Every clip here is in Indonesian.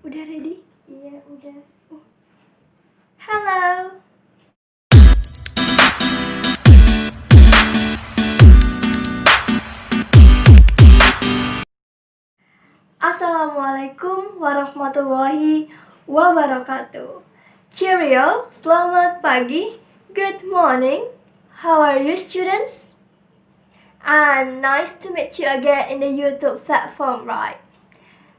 Udah ready? Iya, udah. Halo. Assalamualaikum warahmatullahi wabarakatuh. Cheerio, selamat pagi, good morning. How are you, students? And nice to meet you again in the YouTube platform, right?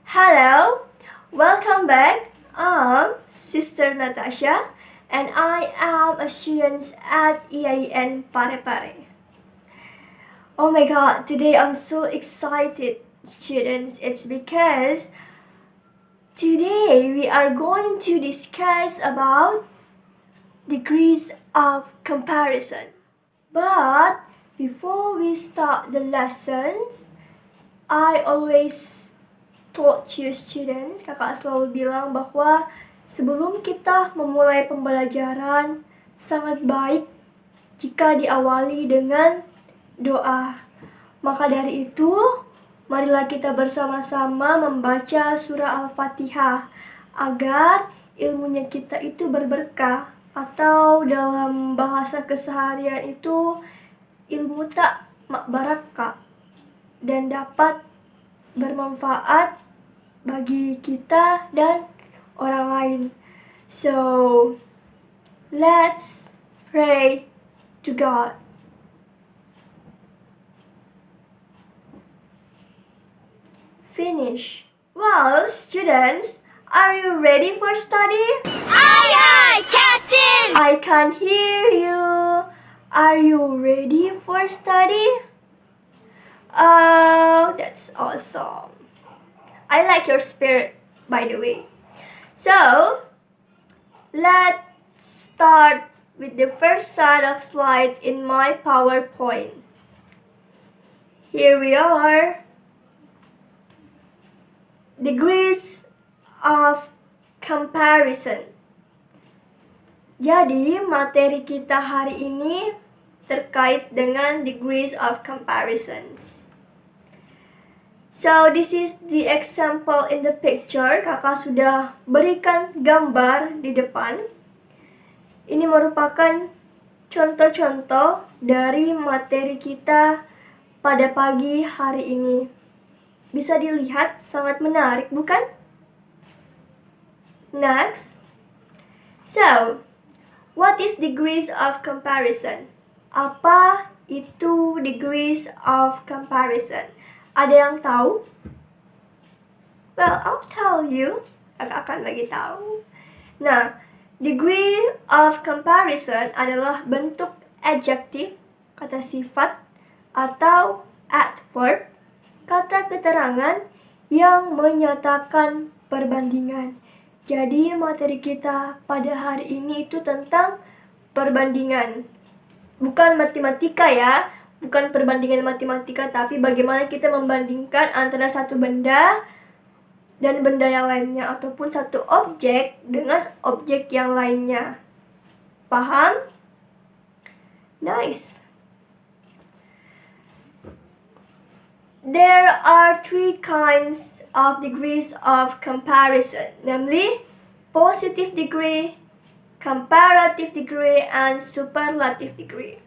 Hello, welcome back. I'm Sister Natasha, and I am a student at EIN Parepare. Oh my god, today I'm so excited, students. It's because today we are going to discuss about degrees of comparison. But before we start the lessons, I always taught you students, kakak selalu bilang bahwa sebelum kita memulai pembelajaran, sangat baik jika diawali dengan doa. Maka dari itu, marilah kita bersama-sama membaca surah Al-Fatihah agar ilmunya kita itu berberkah, atau dalam bahasa keseharian itu ilmu tak barakah, dan dapat bermanfaat bagi kita dan orang lain. So, let's pray to God. Finish. Well, students, are you ready for study? Aye, Captain! I can hear you. Are you ready for study? Oh, that's awesome. I like your spirit, by the way. So, let's start with the first set of slides in my PowerPoint. Here we are. Degrees of comparison. Jadi, materi kita hari ini terkait dengan degrees of comparisons. So, this is the example in the picture. Kakak sudah berikan gambar di depan. Ini merupakan contoh-contoh dari materi kita pada pagi hari ini. Bisa dilihat, sangat menarik, bukan? Next. So, what is degrees of comparison? Apa itu degrees of comparison? Ada yang tahu? Well, I'll tell you. Aku akan bagi tahu. Nah, degree of comparison adalah bentuk adjektif, kata sifat, atau adverb, kata keterangan yang menyatakan perbandingan. Jadi materi kita pada hari ini itu tentang perbandingan. Bukan matematika ya, bukan perbandingan matematika, tapi bagaimana kita membandingkan antara satu benda dan benda yang lainnya, ataupun satu objek dengan objek yang lainnya. Paham? Nice. There are three kinds of degrees of comparison, namely positive degree, comparative degree, and superlative degree.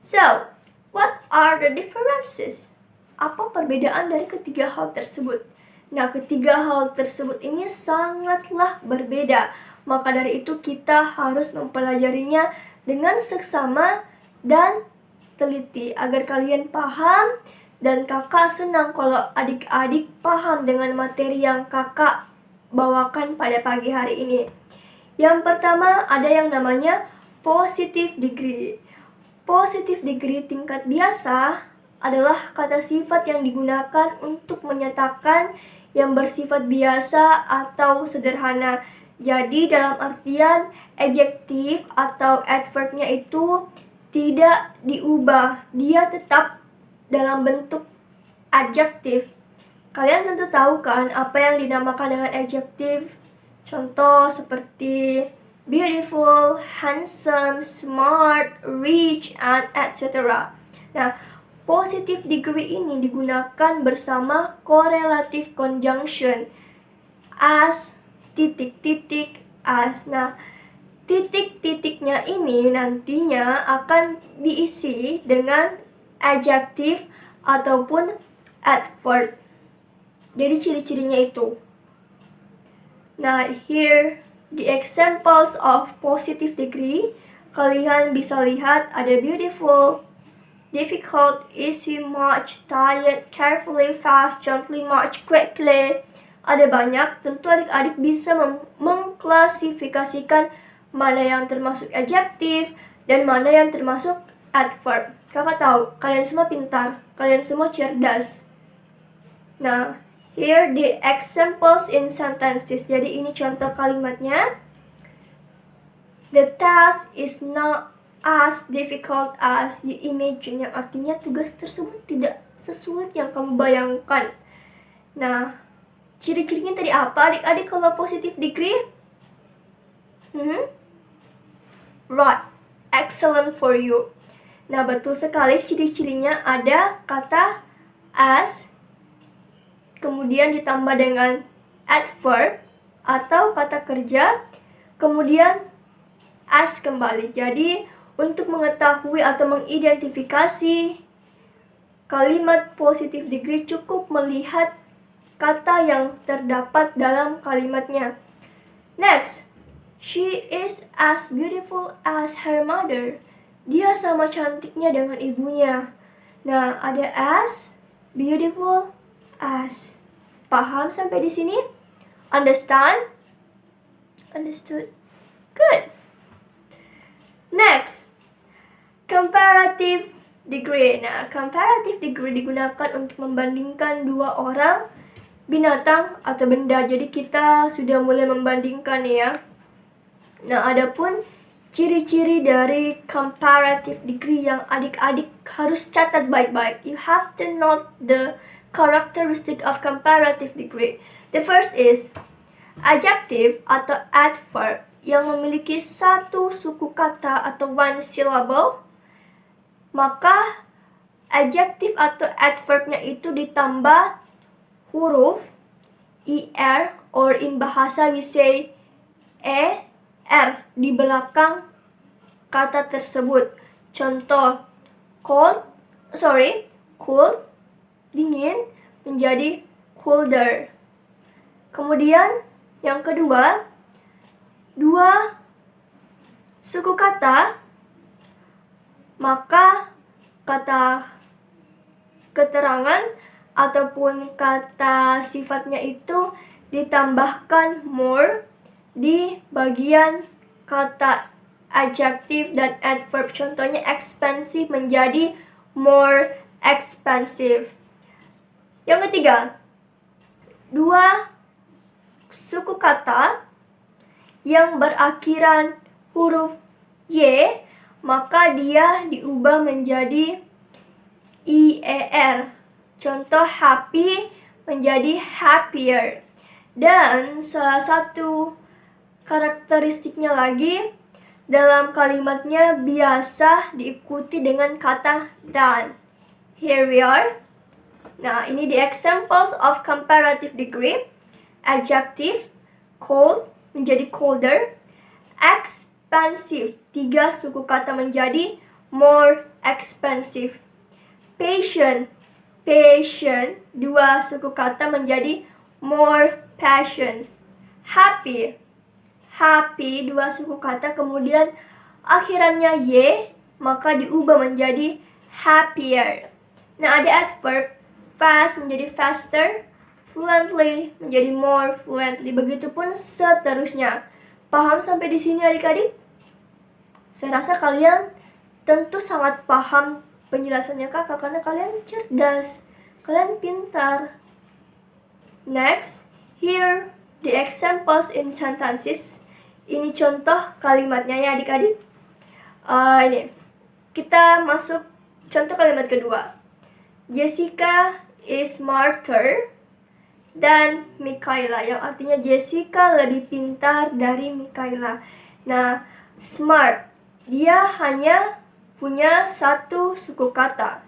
So, what are the differences? Apa perbedaan dari ketiga hal tersebut? Nah, ketiga hal tersebut ini sangatlah berbeda. Maka dari itu kita harus mempelajarinya dengan seksama dan teliti agar kalian paham, dan kakak senang kalau adik-adik paham dengan materi yang kakak bawakan pada pagi hari ini. Yang pertama ada yang namanya positive degree. Positive degree tingkat biasa adalah kata sifat yang digunakan untuk menyatakan yang bersifat biasa atau sederhana. Jadi dalam artian adjektif atau adverbnya itu tidak diubah, dia tetap dalam bentuk adjektif. Kalian tentu tahu kan apa yang dinamakan dengan adjektif? Contoh seperti beautiful, handsome, smart, rich, and etc. Nah, positive degree ini digunakan bersama correlative conjunction. as titik-titik as. Nah, titik-titiknya ini nantinya akan diisi dengan adjective ataupun adverb. Jadi ciri-cirinya itu. Nah, here the examples of positive degree. Kalian bisa lihat ada beautiful, difficult, easy, much, tired, carefully, fast, gently, much, quickly. Ada banyak. Tentu adik-adik bisa mengklasifikasikan mana yang termasuk adjective dan mana yang termasuk adverb. Kakak tahu, kalian semua pintar, kalian semua cerdas. Nah, here the examples in sentences. Jadi ini contoh kalimatnya. The task is not as difficult as you imagine. Yang artinya tugas tersebut tidak sesulit yang kamu bayangkan. Nah, ciri-cirinya tadi apa adik-adik kalau positive degree? Right, excellent for you. Nah, betul sekali, ciri-cirinya ada kata as, kemudian ditambah dengan adverb atau kata kerja, kemudian as kembali. Jadi, untuk mengetahui atau mengidentifikasi kalimat positive degree cukup melihat kata yang terdapat dalam kalimatnya. Next, she is as beautiful as her mother. Dia sama cantiknya dengan ibunya. Nah, ada as, beautiful, as. Paham sampai di sini? Understand? Understood? Good. Next, comparative degree. Nah, comparative degree digunakan untuk membandingkan dua orang, binatang, atau benda. Jadi kita sudah mulai membandingkan ya. Nah, adapun ciri-ciri dari comparative degree yang adik-adik harus catat baik-baik. You have to note the characteristic of comparative degree. The first is adjective atau adverb yang memiliki satu suku kata atau one syllable. Maka adjective atau adverbnya itu ditambah huruf er, or in bahasa we say er di belakang kata tersebut. Contoh, cold, dingin menjadi colder. Kemudian yang kedua, dua suku kata, maka kata keterangan ataupun kata sifatnya itu ditambahkan more di bagian kata adjective dan adverb. Contohnya expensive menjadi more expensive. Yang ketiga, dua suku kata yang berakhiran huruf y, maka dia diubah menjadi ier. Contoh happy menjadi happier. Dan salah satu karakteristiknya lagi, dalam kalimatnya biasa diikuti dengan kata dan. Here we are. Nah, ini the examples of comparative degree. Adjective, cold menjadi colder. Expensive, 3 suku kata menjadi more expensive. Patient, 2 suku kata menjadi more passion. Happy, 2 suku kata kemudian akhirannya y, maka diubah menjadi happier. Nah, ada adverb, fast menjadi faster, fluently menjadi more fluently, begitupun seterusnya. Paham sampai di sini adik-adik? Saya rasa kalian tentu sangat paham penjelasannya kakak karena kalian cerdas, kalian pintar. Next, here the examples in sentences. Ini contoh kalimatnya ya adik-adik. Ini kita masuk contoh kalimat kedua. Jessica is smarter than Michaela, yang artinya Jessica lebih pintar dari Michaela. Nah, smart, dia hanya punya satu suku kata,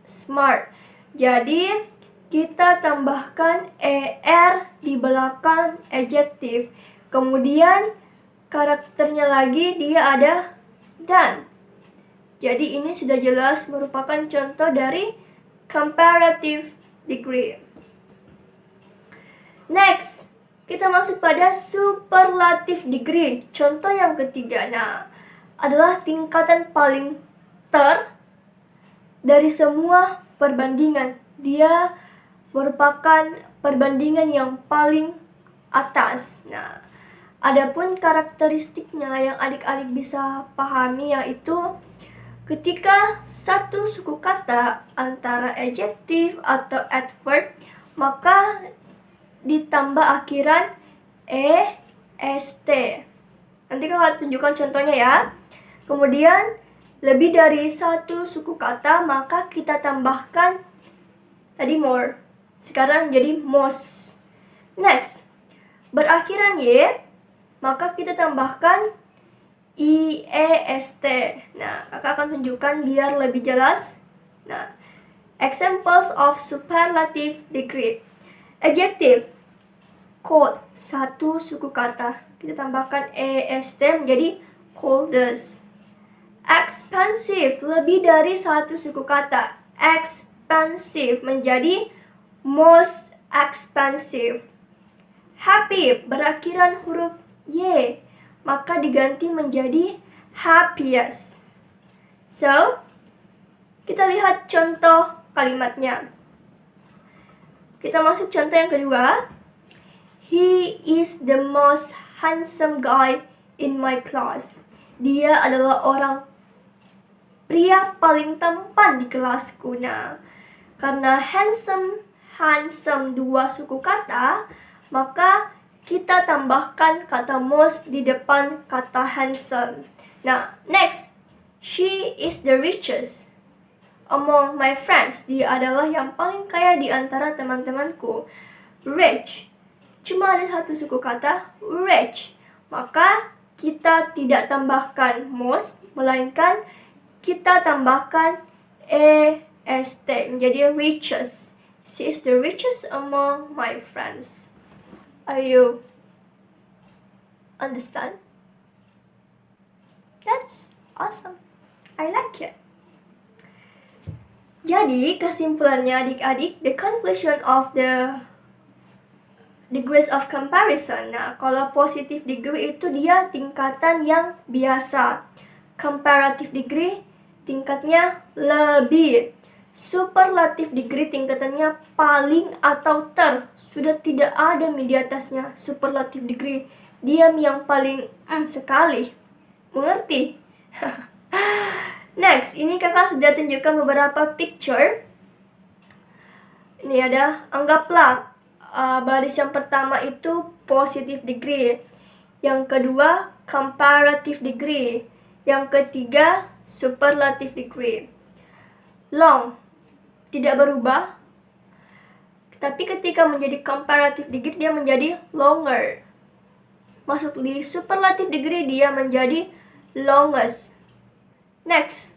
smart. Jadi kita tambahkan er di belakang adjektif. Kemudian karakternya lagi dia ada dan. Jadi ini sudah jelas merupakan contoh dari comparative degree. Next, kita masuk pada superlative degree. Contoh yang ketiga, adalah tingkatan paling dari semua perbandingan. Dia merupakan perbandingan yang paling atas. Adapun karakteristiknya yang adik-adik bisa pahami yaitu ketika satu suku kata antara adjektif atau adverb, maka ditambah akhiran est. Nanti kakak tunjukkan contohnya ya. Kemudian lebih dari satu suku kata, maka kita tambahkan tadi more. Sekarang jadi most. Next, berakhiran y, maka kita tambahkan iest. Kakak akan tunjukkan biar lebih jelas. Examples of superlative degree. Adjective, cold, satu suku kata. Kita tambahkan est menjadi coldest. Expensive, lebih dari satu suku kata. Expensive menjadi most expensive. Happy, berakhiran huruf y, maka diganti menjadi happiest. So, kita lihat contoh kalimatnya. Kita masuk contoh yang kedua. He is the most handsome guy in my class. Dia adalah pria paling tampan di kelasku. Karena handsome dua suku kata, maka kita tambahkan kata most di depan kata handsome. Next, she is the richest among my friends. Dia adalah yang paling kaya di antara teman-temanku. Rich, cuma ada satu suku kata, rich. Maka kita tidak tambahkan most, melainkan kita tambahkan est menjadi richest. She is the richest among my friends. Are you understand? That's awesome. I like it. Jadi kesimpulannya adik-adik, the conclusion of the degrees of comparison. Kalau positive degree itu dia tingkatan yang biasa. Comparative degree tingkatnya lebih. Superlative degree tingkatannya paling atau sudah tidak ada di atasnya. Superlative degree dia yang paling sekali. Mengerti? Next, ini kakak sudah tunjukkan beberapa picture. Ini ada, anggaplah baris yang pertama itu positive degree, yang kedua comparative degree, yang ketiga superlative degree. Long, tidak berubah, tapi ketika menjadi comparative degree dia menjadi longer. Masuk di superlative degree dia menjadi longest. Next,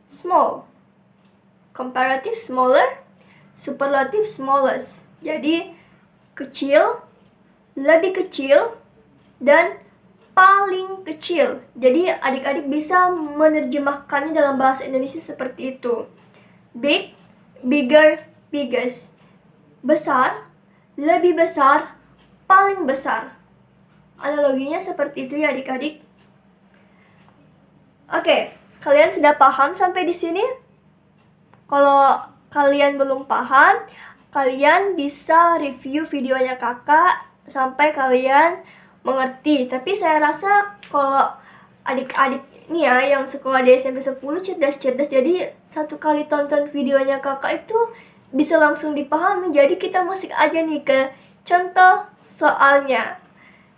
small, comparative smaller, superlative smallest. Jadi kecil, lebih kecil, dan paling kecil. Jadi adik-adik bisa menerjemahkannya dalam bahasa Indonesia seperti itu. Big, bigger, biggest. Besar, lebih besar, paling besar. Analoginya seperti itu ya adik-adik. Oke, kalian sudah paham sampai di sini? Kalau kalian belum paham, kalian bisa review videonya kakak sampai kalian mengerti. Tapi saya rasa kalau adik-adik nih ya yang sekolah di SMP 10 cerdas-cerdas, jadi satu kali tonton videonya kakak itu bisa langsung dipahami. Jadi kita masuk aja nih ke contoh soalnya.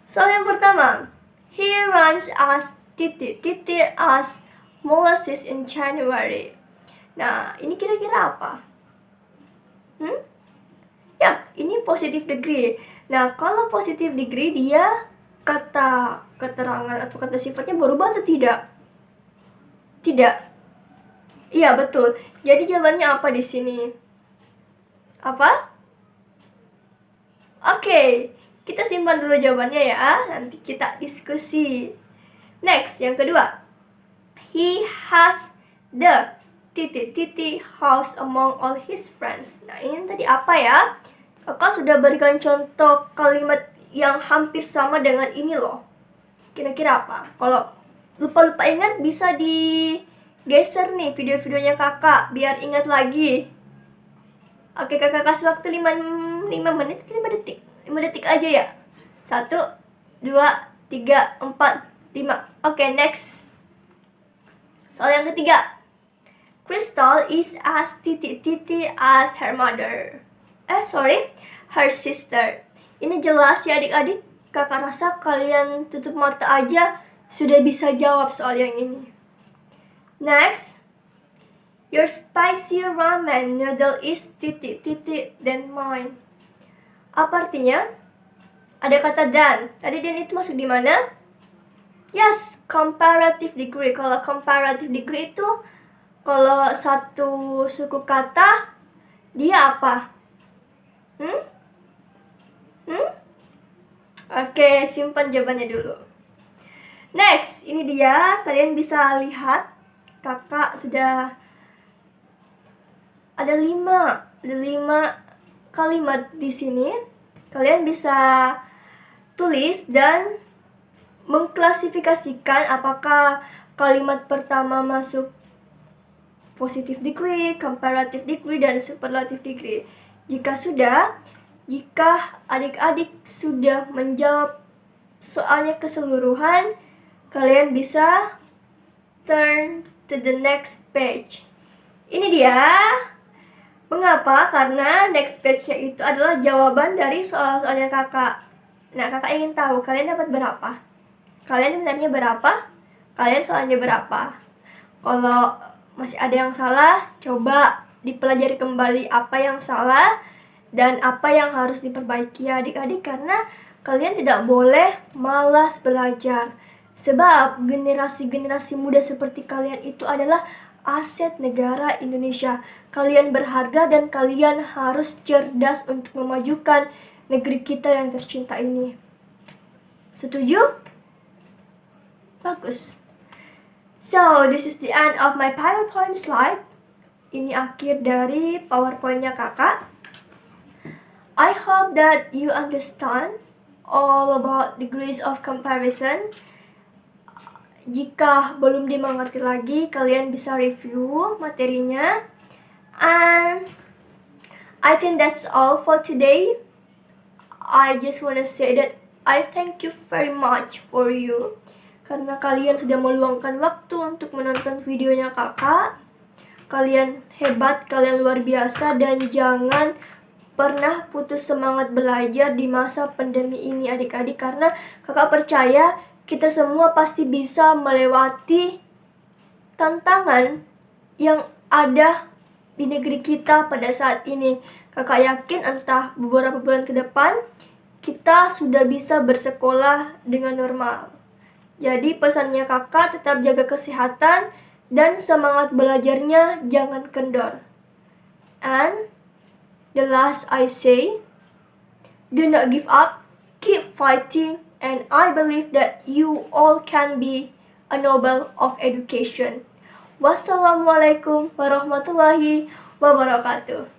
Soal yang pertama, he runs as as molasses in January. Ini kira-kira apa? Ya, ini positive degree. Kalau positive degree dia kata keterangan atau kata sifatnya berubah atau tidak? Tidak. Iya, betul. Jadi jawabannya apa di sini? Apa? Oke, kita simpan dulu jawabannya ya. Nanti kita diskusi. Next, yang kedua. He has the house among all his friends. Nah, ini tadi apa ya? Kakak sudah berikan contoh kalimat yang hampir sama dengan ini loh. Kira-kira apa? Kalau lupa-lupa ingat bisa digeser nih video-videonya kakak biar ingat lagi. Oke, kakak kasih waktu 5 menit, 5 detik. 5 detik aja ya. 1, 2, 3, 4, 5. Oke, next. Soal yang ketiga. Crystal is as as her mother. Her sister. Ini jelas ya adik-adik. Kakak rasa kalian tutup mata aja sudah bisa jawab soal yang ini. Next. Your spicy ramen noodle is than mine. Apa artinya? Ada kata dan. Tadi dan itu masuk di mana? Yes, comparative degree. Kalau comparative degree itu kalau satu suku kata dia apa? Oke, simpan jawabannya dulu. Next, ini dia. Kalian bisa lihat kakak sudah ada 5 kalimat di sini. Kalian bisa tulis dan mengklasifikasikan apakah kalimat pertama masuk positive degree, comparative degree, dan superlative degree. Jika adik-adik sudah menjawab soalnya keseluruhan, kalian bisa turn to the next page. Ini dia. Mengapa? Karena next page-nya itu adalah jawaban dari soal-soalnya kakak. Nah, kakak ingin tahu kalian dapat berapa? Kalian sebenarnya berapa? Kalian soalnya berapa? Kalau masih ada yang salah, coba dipelajari kembali apa yang salah dan apa yang harus diperbaiki ya adik-adik, karena kalian tidak boleh malas belajar. Sebab generasi-generasi muda seperti kalian itu adalah aset negara Indonesia. Kalian berharga dan kalian harus cerdas untuk memajukan negeri kita yang tercinta ini. Setuju? Bagus. So, this is the end of my PowerPoint slide. Ini akhir dari PowerPoint-nya kakak. I hope that you understand all about degrees of comparison. Jika belum dimengerti lagi, kalian bisa review materinya. And I think that's all for today. I just wanna say that I thank you very much for you. Karena kalian sudah meluangkan waktu untuk menonton videonya kakak. Kalian hebat, kalian luar biasa, dan jangan pernah putus semangat belajar di masa pandemi ini adik-adik, karena kakak percaya kita semua pasti bisa melewati tantangan yang ada di negeri kita pada saat ini. Kakak yakin entah beberapa bulan ke depan kita sudah bisa bersekolah dengan normal. Jadi pesannya kakak tetap jaga kesehatan dan semangat belajarnya jangan kendor. And the last I say, do not give up, keep fighting, and I believe that you all can be a Nobel of Education. Wassalamualaikum warahmatullahi wabarakatuh.